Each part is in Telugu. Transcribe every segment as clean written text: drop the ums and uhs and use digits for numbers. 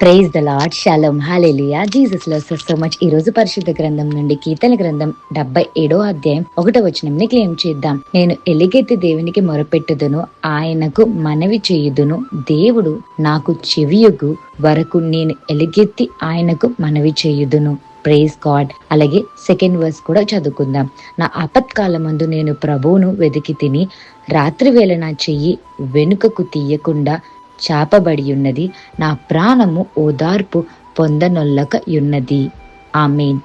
Praise the lord, shalom, hallelujah. Jesus loves us so much. ఈ రోజు పరిశుద్ధ గ్రంథం నుండి కీర్తన గ్రంథం 77వ అధ్యాయం 1వ వచనంని క్లెయిమ్ చేద్దాం. నేను ఎలుగెత్తి దేవునికి మొరపెట్టుదును, ఆయనకు మనవి చేయుదును. దేవుడు నాకు చెవియొగ్గు వరకు నేను ఎలుగెత్తి ఆయనకు మనవి చేయుదును. Praise God. అలాగే సెకండ్ వర్స్ కూడా చదువుకుందాం. నా ఆపత్కాలమందు నేను ప్రభువును వెతికి తిని, రాత్రి వేళ నా చెయ్యి వెనుకకు తీయకుండా చాపబడి ఉన్నది, నా ప్రాణము ఓదార్పు పొందనొల్లక యున్నది. ఆమేన్.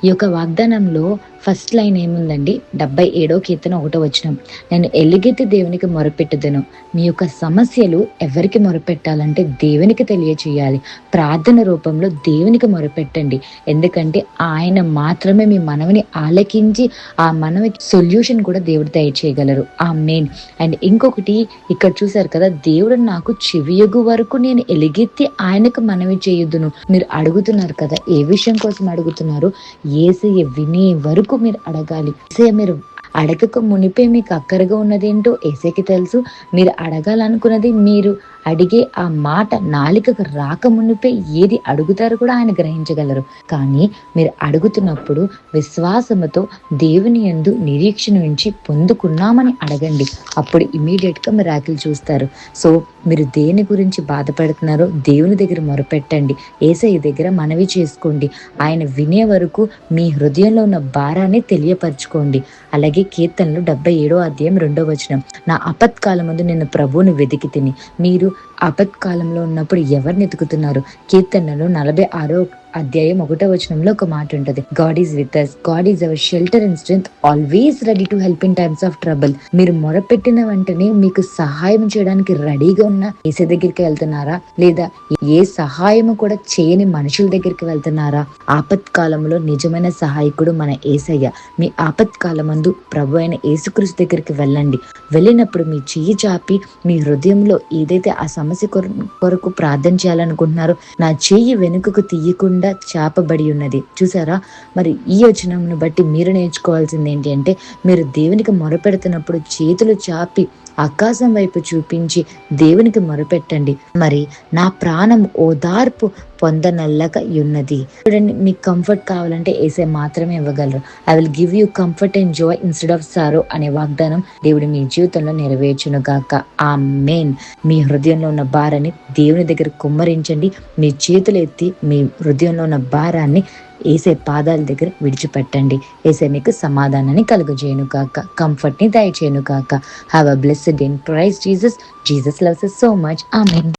ఈ యొక్క వాగ్దానంలో ఫస్ట్ లైన్ ఏముందండి? 77వ కీర్తన 1వ వచనం. నేను ఎలుగెత్తి దేవునికి మొరపెట్టుదును. మీ యొక్క సమస్యలు ఎవరికి మొరపెట్టాలంటే దేవునికి తెలియచేయాలి. ప్రార్థన రూపంలో దేవునికి మొరపెట్టండి. ఎందుకంటే ఆయన మాత్రమే మీ మనవిని ఆలకించి ఆ మనవికి సొల్యూషన్ కూడా దేవుడు దయచేయగలరు. ఆమేన్. అండ్ ఇంకొకటి ఇక్కడ చూసారు కదా, దేవుడు నాకు చెవియొగ్గు వరకు నేను ఎలుగెత్తి ఆయనకు మనవి చేయుదును. మీరు అడుగుతున్నారు కదా, ఏ విషయం కోసం అడుగుతున్నారు? యేసయ్య వినే వరకు మీరు అడగాలి. యేసయ్య మీరు అడగక మునిపే మీకు అక్కరగా ఉన్నదేంటో యేసయ్యకి తెలుసు. మీరు అడగాలనుకున్నది, మీరు అడిగే ఆ మాట నాలికకు రాక మునిపే ఏది అడుగుతారో కూడా ఆయన గ్రహించగలరు. కానీ మీరు అడుగుతున్నప్పుడు విశ్వాసముతో దేవుని యందు నిరీక్షణ ఉంచి పొందుకున్నామని అడగండి. అప్పుడు ఇమీడియట్ గా మిరాకిల్ చూస్తారు. సో మీరు దేని గురించి బాధపడుతున్నారో దేవుని దగ్గర మొరపెట్టండి. యేసయ్య దగ్గర మనవి చేసుకోండి. ఆయన వినే వరకు మీ హృదయంలో ఉన్న భారాన్ని తెలియపరచుకోండి. అలాగే కీర్తనలు 77వ అధ్యాయం 2వ వచనం. నా ఆపత్కాలమందు నేను ప్రభువుని వెతికి తిని. మీరు ఆపత్కాలంలో ఉన్నప్పుడు ఎవరిని ఎతుకుతున్నారు? కీర్తనలు 46వ అధ్యాయం 1వ వచనంలో ఒక మాట ఉంటుంది, God is with us, God is our shelter and strength, always ready to help in times of trouble. మీరు మొరపెట్టిన వెంటనే మీకు సహాయం చేయడానికి రెడీగా ఉన్న యేసయ్య దగ్గరికి వెళ్తున్నారా? లేదా ఏ సహాయము కూడా చేయని మనుషుల దగ్గరికి వెళ్తున్నారా? ఆపత్కాలంలో నిజమైన సహాయకుడు మన యేసయ్య. మీ ఆపత్కాలమందు ప్రభు అయిన యేసుక్రీస్తు దగ్గరికి వెళ్ళండి. వెళ్ళినప్పుడు మీ చెయ్యి చాపి మీ హృదయంలో ఏదైతే ఆ సమస్య కొరకు ప్రార్థన చేయాలనుకుంటున్నారో, నా చెయ్యి వెనుకకు తీయకుండా చాపబడి ఉన్నది. చూసారా? మరి ఈ వచనంను బట్టి మీరు నేర్చుకోవాల్సింది ఏంటి అంటే, మీరు దేవునికి మొరపెడుతున్నప్పుడు చేతులు చాపి ఆకాశం వైపు చూపించి దేవునికి మొరపెట్టండి. మరి నా ప్రాణం ఓదార్పు పొందనల్లక యున్నది. చూడండి, మీకు కంఫర్ట్ కావాలంటే యేసయ్య మాత్రమే ఇవ్వగలరు. I will give you comfort and Joy instead of sorrow అనే వాగ్దానం దేవుడు మీ జీవితంలో నెరవేర్చును గాక. ఆమేన్. మీ హృదయంలో ఉన్న భారాన్ని దేవుని దగ్గర కుమ్మరించండి. మీ చేతులు ఎత్తి మీ హృదయంలో ఉన్న భారాన్ని యేసయ్య పాదాల దగ్గర విడిచిపెట్టండి. యేసయ్య మీకు సమాధానాన్ని కలుగజేయును గాక, కంఫర్ట్ ని దయచేయును గాక. Have a blessed day in Christ Jesus. Jesus loves us so much. Amen.